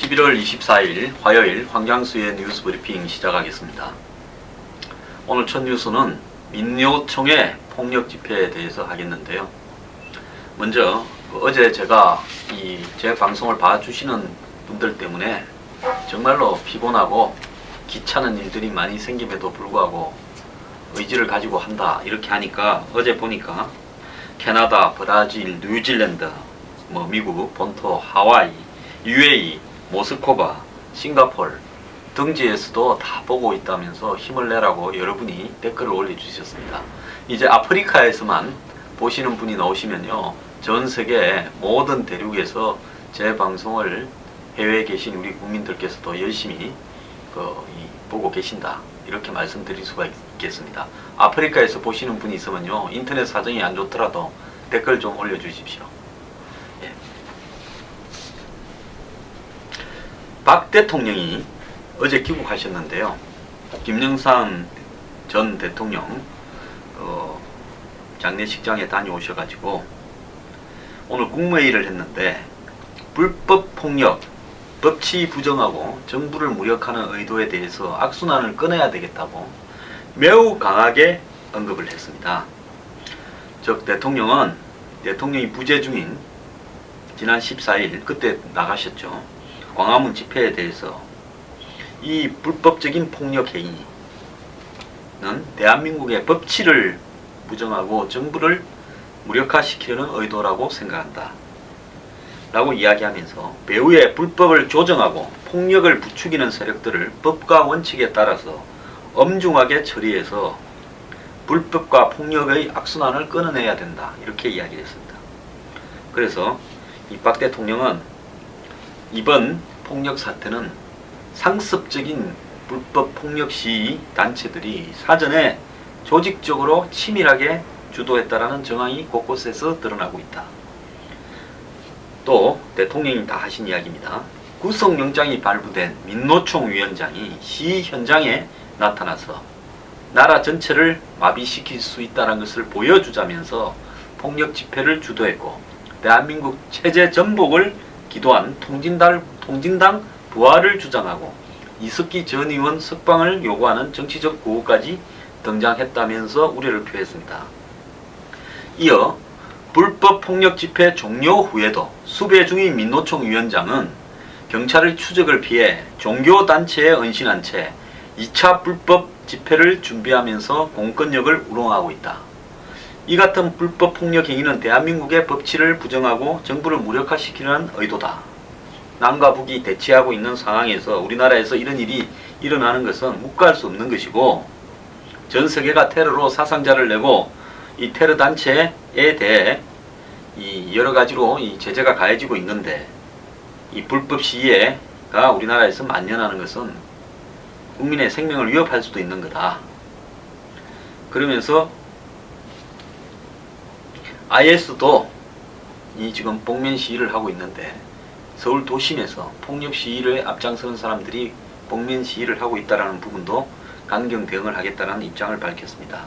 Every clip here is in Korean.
11월 24일 화요일 황장수의 뉴스 브리핑 시작하겠습니다. 오늘 첫 뉴스는 민노총의 폭력 집회에 대해서 하겠는데요. 먼저 어제 제가 제 방송을 봐주시는 분들 때문에 정말로 피곤하고 귀찮은 일들이 많이 생김에도 불구하고 의지를 가지고 한다 이렇게 하니까 어제 보니까 캐나다, 브라질, 뉴질랜드, 미국, 본토, 하와이, UAE, 모스코바, 싱가폴 등지에서도 다 보고 있다면서 힘을 내라고 여러분이 댓글을 올려주셨습니다. 이제 아프리카에서만 보시는 분이 나오시면요, 전 세계 모든 대륙에서 제 방송을 해외에 계신 우리 국민들께서도 열심히 보고 계신다 이렇게 말씀드릴 수가 있겠습니다. 아프리카에서 보시는 분이 있으면요, 인터넷 사정이 안 좋더라도 댓글 좀 올려주십시오. 예. 박 대통령이 어제 귀국하셨는데요. 김영삼 전 대통령 장례식장에 다녀오셔가지고 오늘 국무회의를 했는데 불법 폭력, 법치 부정하고 정부를 무력하는 의도에 대해서 악순환을 끊어야 되겠다고 매우 강하게 언급을 했습니다. 즉 대통령이 부재 중인 지난 14일 그때 나가셨죠. 광화문 집회에 대해서 이 불법적인 폭력 행위는 대한민국의 법치를 부정하고 정부를 무력화시키려는 의도라고 생각한다 라고 이야기하면서 배후에 불법을 조정하고 폭력을 부추기는 세력들을 법과 원칙에 따라서 엄중하게 처리해서 불법과 폭력의 악순환을 끊어내야 된다 이렇게 이야기를 했습니다. 그래서 이 박 대통령은 이번 폭력 사태는 상습적인 불법 폭력 시위 단체들이 사전에 조직적으로 치밀하게 주도했다라는 정황이 곳곳에서 드러나고 있다. 또 대통령이 다 하신 이야기입니다. 구속영장이 발부된 민노총 위원장이 시위 현장에 나타나서 나라 전체를 마비시킬 수 있다는 것을 보여주자면서 폭력 집회를 주도했고 대한민국 체제 전복을 기도한 통진당 부활을 주장하고 이석기 전 의원 석방을 요구하는 정치적 구호까지 등장했다면서 우려를 표했습니다. 이어 불법 폭력 집회 종료 후에도 수배 중인 민노총 위원장은 경찰의 추적을 피해 종교단체에 은신한 채 2차 불법 집회를 준비하면서 공권력을 우롱하고 있다. 이 같은 불법 폭력 행위는 대한민국의 법치를 부정하고 정부를 무력화시키려는 의도다. 남과 북이 대치하고 있는 상황에서 우리나라에서 이런 일이 일어나는 것은 묵과할 수 없는 것이고 전 세계가 테러로 사상자를 내고 이 테러 단체에 대해 여러 가지로 제재가 가해지고 있는데 이 불법 시위가 우리나라에서 만연하는 것은 국민의 생명을 위협할 수도 있는 거다. 그러면서 IS도 지금 복면 시위를 하고 있는데 서울 도심에서 폭력 시위를 앞장서는 사람들이 복면 시위를 하고 있다는 부분도 강경 대응을 하겠다는 입장을 밝혔습니다.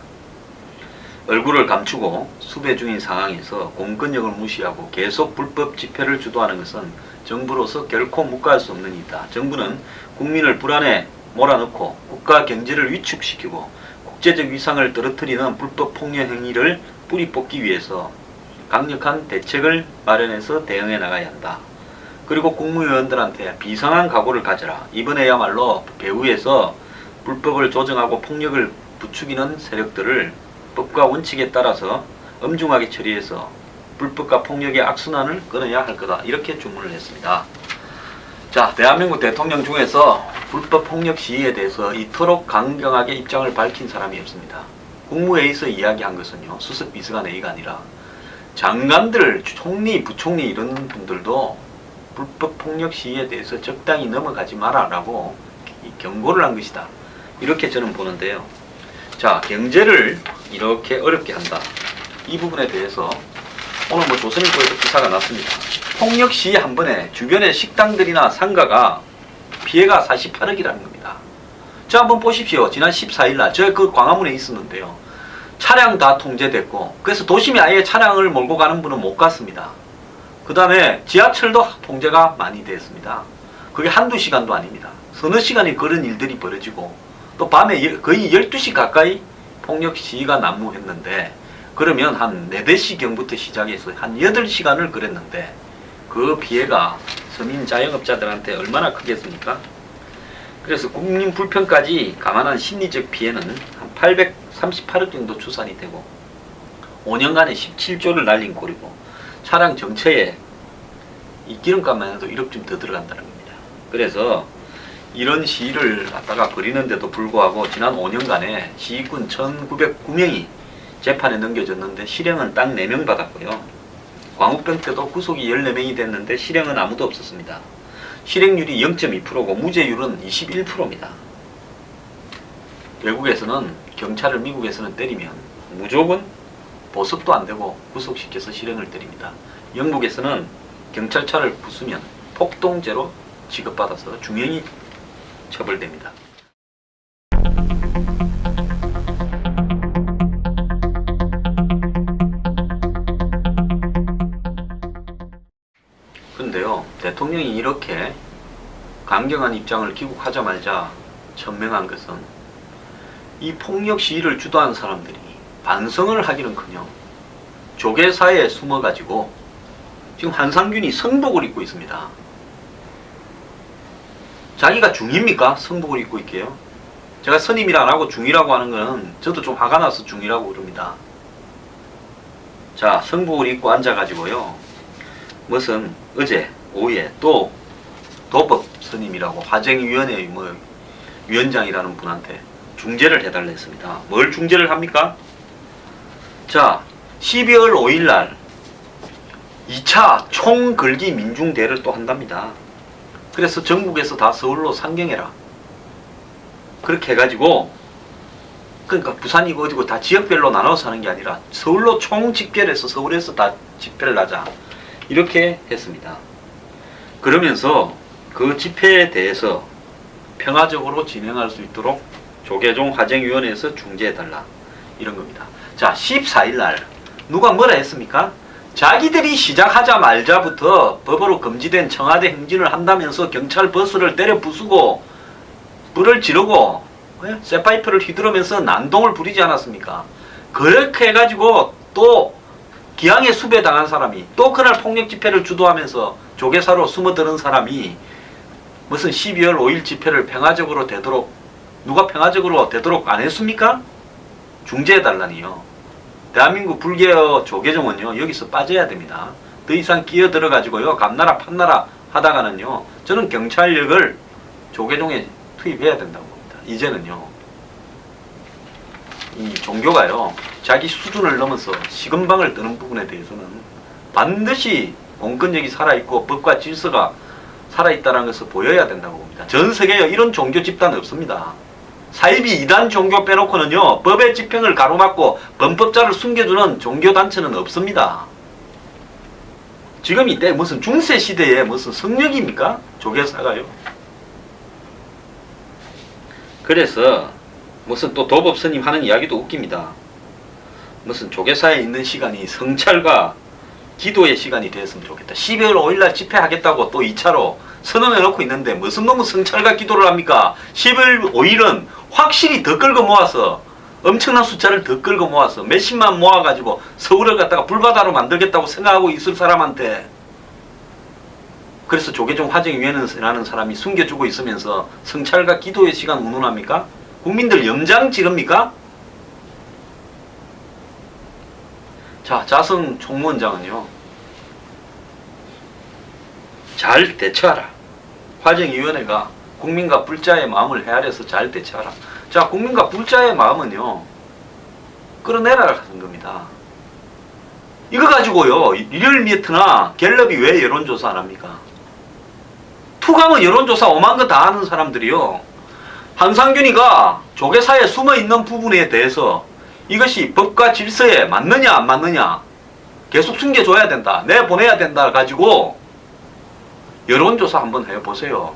얼굴을 감추고 수배 중인 상황에서 공권력을 무시하고 계속 불법 집회를 주도하는 것은 정부로서 결코 묵과할 수 없는 일이다. 정부는 국민을 불안에 몰아넣고 국가 경제를 위축시키고 국제적 위상을 떨어뜨리는 불법 폭력 행위를 뿌리 뽑기 위해서 강력한 대책을 마련해서 대응해 나가야 한다. 그리고 국무위원들한테 비상한 각오를 가져라. 이번에야말로 배후에서 불법을 조정하고 폭력을 부추기는 세력들을 법과 원칙에 따라서 엄중하게 처리해서 불법과 폭력의 악순환을 끊어야 할 거다. 이렇게 주문을 했습니다. 자, 대한민국 대통령 중에서 불법 폭력 시위에 대해서 이토록 강경하게 입장을 밝힌 사람이 없습니다. 국무회의에서 이야기한 것은요, 수석 비서관 회의가 아니라 장관들, 총리, 부총리 이런 분들도 불법 폭력 시위에 대해서 적당히 넘어가지 마라라고 경고를 한 것이다. 이렇게 저는 보는데요. 자, 경제를 이렇게 어렵게 한다. 이 부분에 대해서 오늘 조선일보에서 기사가 났습니다. 폭력 시위 한 번에 주변의 식당들이나 상가가 피해가 48억이라는 겁니다. 저 한번 보십시오. 지난 14일 날 저 그 광화문에 있었는데요. 차량 다 통제됐고 그래서 도심에 아예 차량을 몰고 가는 분은 못 갔습니다. 그 다음에 지하철도 통제가 많이 됐습니다. 그게 한두 시간도 아닙니다. 서너 시간이 그런 일들이 벌어지고 또 밤에 거의 12시 가까이 폭력 시위가 난무했는데 그러면 한 4, 4시경부터 시작해서 한 8시간을 그랬는데 그 피해가 서민 자영업자들한테 얼마나 크겠습니까? 그래서 국민 불편까지 감안한 심리적 피해는 한 838억 정도 추산이 되고 5년간에 17조를 날린 꼴이고 차량 정체에 이 기름값만 해도 1억쯤 더 들어간다는 겁니다. 그래서 이런 시위를 갖다가 벌이는데도 불구하고 지난 5년간에 시위군 1909명이 재판에 넘겨졌는데 실형은 딱 4명 받았고요. 광우병 때도 구속이 14명이 됐는데 실형은 아무도 없었습니다. 실행률이 0.2%고 무죄율은 21%입니다. 외국에서는 경찰을 미국에서는 때리면 무조건 보석도 안 되고 구속시켜서 실형을 때립니다. 영국에서는 경찰차를 부수면 폭동죄로 취급받아서 중형이 처벌됩니다. 그런데요, 대통령이 이렇게 강경한 입장을 귀국하자마자 천명한 것은 이 폭력 시위를 주도한 사람들이 반성을 하기는커녕 조계사에 숨어가지고 지금 한상균이 성복을 입고 있습니다. 자기가 중입니까? 성복을 입고 있게요. 제가 선임이라 안 하고 중이라고 하는 건 저도 좀 화가 나서 중이라고 그럽니다. 자, 성복을 입고 앉아가지고요. 무슨 어제 오후에 또 도법 선임이라고 화쟁위원회 위원장이라는 분한테 중재를 해달라 했습니다. 뭘 중재를 합니까? 자, 12월 5일날 2차 총걸기 민중대회를 또 한답니다. 그래서 전국에서 다 서울로 상경해라. 그렇게 해가지고 그러니까 부산이고 어디고 다 지역별로 나눠서 하는 게 아니라 서울로 총 집계를 해서 서울에서 다 집회를 하자. 이렇게 했습니다. 그러면서 그 집회에 대해서 평화적으로 진행할 수 있도록 조계종 화쟁위원회에서 중재해달라. 이런 겁니다. 자, 14일날 누가 뭐라 했습니까? 자기들이 시작하자마자부터 법으로 금지된 청와대 행진을 한다면서 경찰 버스를 때려 부수고 불을 지르고 쇠파이프를 휘두르면서 난동을 부리지 않았습니까? 그렇게 해가지고 또 기왕에 수배당한 사람이 또 그날 폭력 집회를 주도하면서 조계사로 숨어드는 사람이 무슨 12월 5일 집회를 평화적으로 되도록 누가 평화적으로 되도록 안 했습니까? 중재해달라니요. 대한민국 불개혁 조계종은요 여기서 빠져야 됩니다. 더 이상 끼어들어가지고요 감나라 판나라 하다가는요 저는 경찰력을 조계종에 투입해야 된다고 봅니다. 이제는요 이 종교가요 자기 수준을 넘어서 시금방을 뜨는 부분에 대해서는 반드시 공권력이 살아있고 법과 질서가 살아있다는 것을 보여야 된다고 봅니다. 전 세계에 이런 종교 집단 없습니다. 사이비 이단 종교 빼놓고는요 법의 집행을 가로막고 범법자를 숨겨주는 종교단체는 없습니다. 지금 이때 무슨 중세시대에 무슨 성역입니까? 조계사가요. 그래서 무슨 또 도법 스님 하는 이야기도 웃깁니다. 무슨 조계사에 있는 시간이 성찰과 기도의 시간이 되었으면 좋겠다. 12월 5일날 집회하겠다고 또 2차로 선언해 놓고 있는데 무슨 놈의 성찰과 기도를 합니까? 12월 5일은 확실히 더 끌고 모아서 엄청난 숫자를 더 끌고 모아서 몇십만 모아가지고 서울을 갖다가 불바다로 만들겠다고 생각하고 있을 사람한테 그래서 조계종 화쟁위원회라는 사람이 숨겨주고 있으면서 성찰과 기도의 시간 운운합니까? 국민들 염장 지릅니까? 자, 자성 총무원장은요 잘 대처하라. 화쟁위원회가 국민과 불자의 마음을 헤아려서 잘 대처하라. 자, 국민과 불자의 마음은요 끌어내라라 하는 겁니다. 이거 가지고요 리얼미터나 갤럽이 왜 여론조사 안 합니까? 투감은 여론조사 오만 거 다 하는 사람들이요 한상균이가 조계사에 숨어있는 부분에 대해서 이것이 법과 질서에 맞느냐 안 맞느냐 계속 숨겨줘야 된다 내보내야 된다 가지고 여론조사 한번 해보세요.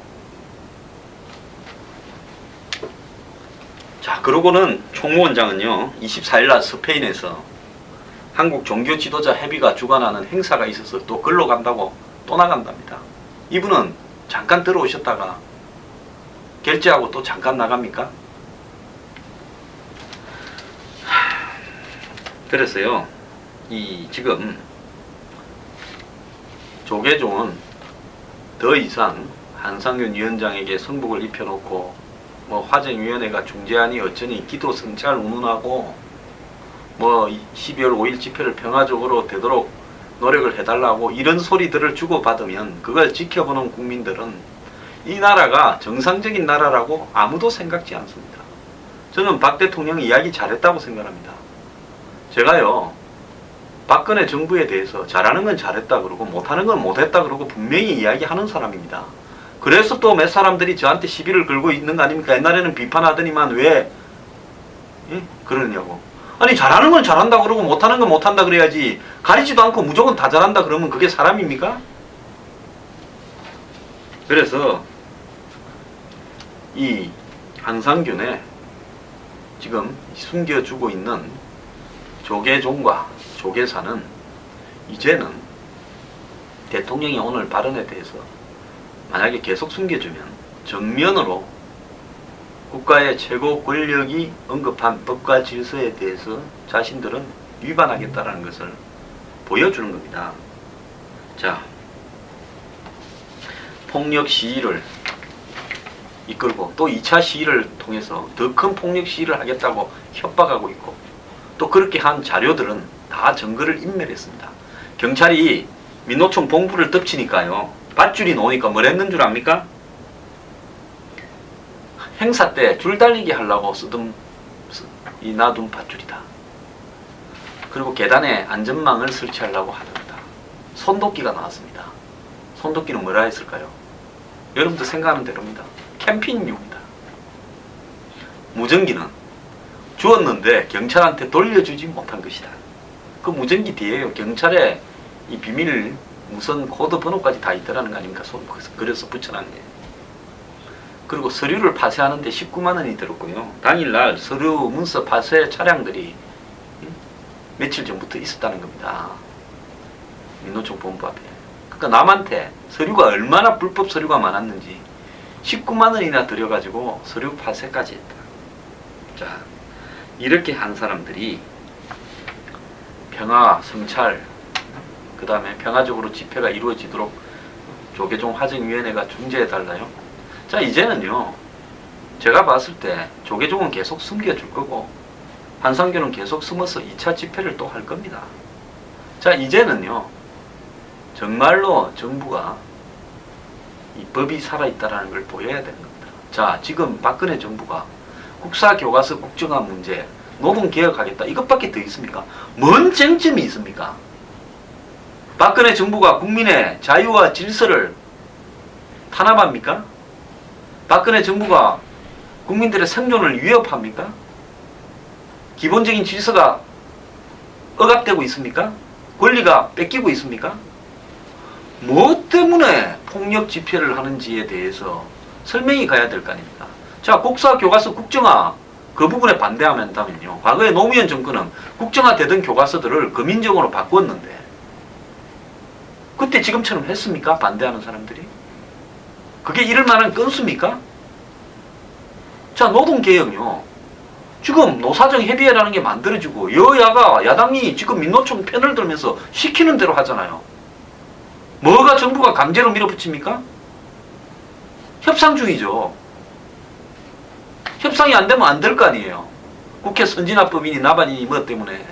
자, 그러고는 총무원장은요 24일날 스페인에서 한국 종교 지도자 협의가 주관하는 행사가 있어서 또 글로 간다고 또 나간답니다. 이분은 잠깐 들어오셨다가 결제하고 또 잠깐 나갑니까? 그래서요, 이 지금 조계종은 더 이상 한상균 위원장에게 승복을 입혀놓고 뭐 화정위원회가 중재하니 어쩌니 기도 성찰 운운하고 뭐 12월 5일 집회를 평화적으로 되도록 노력을 해달라고 이런 소리들을 주고받으면 그걸 지켜보는 국민들은 이 나라가 정상적인 나라라고 아무도 생각지 않습니다. 저는 박 대통령이 이야기 잘했다고 생각합니다. 제가요, 박근혜 정부에 대해서 잘하는 건 잘했다 그러고 못하는 건 못했다 그러고 분명히 이야기하는 사람입니다. 그래서 또 몇 사람들이 저한테 시비를 걸고 있는 거 아닙니까? 옛날에는 비판하더니만 왜 그러냐고. 아니, 잘하는 건 잘한다 그러고 못하는 건 못한다 그래야지, 가리지도 않고 무조건 다 잘한다 그러면 그게 사람입니까? 그래서 이 한상균의 지금 숨겨주고 있는 조계종과 조계사는 이제는 대통령이 오늘 발언에 대해서 만약에 계속 숨겨주면 정면으로 국가의 최고 권력이 언급한 법과 질서에 대해서 자신들은 위반하겠다라는 것을 보여주는 겁니다. 자, 폭력 시위를 이끌고 또 2차 시위를 통해서 더 큰 폭력 시위를 하겠다고 협박하고 있고, 또 그렇게 한 자료들은 다 증거를 인멸했습니다. 경찰이 민노총 본부를 덮치니까요, 밧줄이 나오니까 뭘 했는 줄 압니까? 행사 때 줄달리기 하려고 놔둔 밧줄이다. 그리고 계단에 안전망을 설치하려고 하던다. 손도끼가 나왔습니다. 손도끼는 뭐라 했을까요? 여러분들 생각하는 대로입니다. 캠핑용이다. 무전기는 주었는데 경찰한테 돌려주지 못한 것이다. 그 무전기 뒤에요, 경찰의 이 비밀 무선 코드 번호까지 다 있더라는 거 아닙니까? 그래서 붙여놨네. 그리고 서류를 파쇄하는데 19만 원이 들었고요. 당일날 서류 문서 파쇄 차량들이 며칠 전부터 있었다는 겁니다. 민노총 본부 앞에. 그러니까 남한테 서류가 얼마나 불법 서류가 많았는지 19만 원이나 들여가지고 서류 파쇄까지 했다. 자, 이렇게 한 사람들이 평화, 성찰, 그 다음에 평화적으로 집회가 이루어지도록 조계종 화정위원회가 중재해달라요. 자, 이제는요, 제가 봤을 때 조계종은 계속 숨겨줄 거고 한상균은 계속 숨어서 2차 집회를 또 할 겁니다. 자, 이제는요, 정말로 정부가 이 법이 살아있다는 걸 보여야 되는 겁니다. 자, 지금 박근혜 정부가 국사교과서 국정화 문제, 노동개혁하겠다, 이것밖에 더 있습니까? 뭔 쟁점이 있습니까? 박근혜 정부가 국민의 자유와 질서를 탄압합니까? 박근혜 정부가 국민들의 생존을 위협합니까? 기본적인 질서가 억압되고 있습니까? 권리가 뺏기고 있습니까? 뭐 때문에 폭력 집회를 하는지에 대해서 설명이 가야 될 거 아닙니까? 자, 국사교과서 국정화 그 부분에 반대한다면요, 과거에 노무현 정권은 국정화 되던 교과서들을 금인정으로 바꾸었는데 그때 지금처럼 했습니까? 반대하는 사람들이? 그게 이럴 만한 건수입니까? 자, 노동개혁요, 지금 노사정 협의회라는 게 만들어지고 여야가, 야당이 지금 민노총 편을 들면서 시키는 대로 하잖아요. 뭐가 정부가 강제로 밀어붙입니까? 협상 중이죠. 협상이 안 되면 안 될 거 아니에요. 국회 선진화법이니 나반이니 뭐 때문에.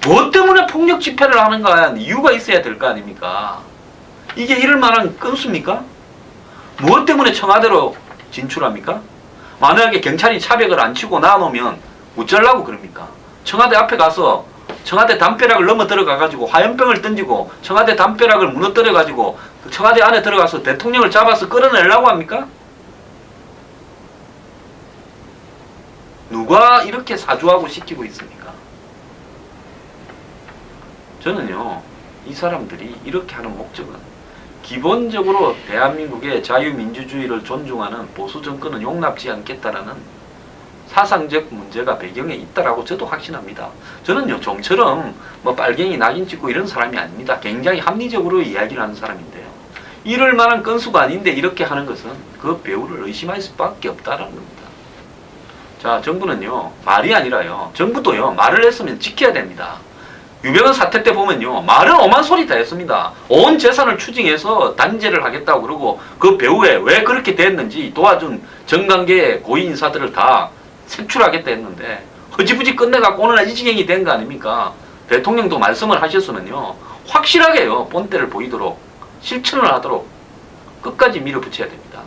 뭐 때문에 폭력 집회를 하는가 이유가 있어야 될 거 아닙니까? 이게 이럴 만한 건수입니까? 뭐 때문에 청와대로 진출합니까? 만약에 경찰이 차벽을 안 치고 놔놓으면 어쩌려고 그럽니까? 청와대 앞에 가서 청와대 담벼락을 넘어 들어가가지고 화염병을 던지고 청와대 담벼락을 무너뜨려가지고 청와대 안에 들어가서 대통령을 잡아서 끌어내려고 합니까? 누가 이렇게 사주하고 시키고 있습니까? 저는요, 이 사람들이 이렇게 하는 목적은 기본적으로 대한민국의 자유민주주의를 존중하는 보수 정권은 용납지 않겠다라는 사상적 문제가 배경에 있다라고 저도 확신합니다. 저는요, 좀처럼 뭐 빨갱이 낙인 찍고 이런 사람이 아닙니다. 굉장히 합리적으로 이야기를 하는 사람인데요, 이럴 만한 건수가 아닌데 이렇게 하는 것은 그 배우를 의심할 수밖에 없다는 겁니다. 자, 정부는요, 말이 아니라요, 정부도요, 말을 했으면 지켜야 됩니다. 유병헌 사태 때 보면요, 말은 오만 소리 다 했습니다. 온 재산을 추징해서 단죄를 하겠다고 그러고 그 배후에 왜 그렇게 됐는지 도와준 정관계 고위 인사들을 다 색출하겠다 했는데 허지부지 끝내갖고 오늘 이 지경이 된 거 아닙니까? 대통령도 말씀을 하셨으면요, 확실하게요, 본때를 보이도록 실천을 하도록 끝까지 밀어붙여야 됩니다.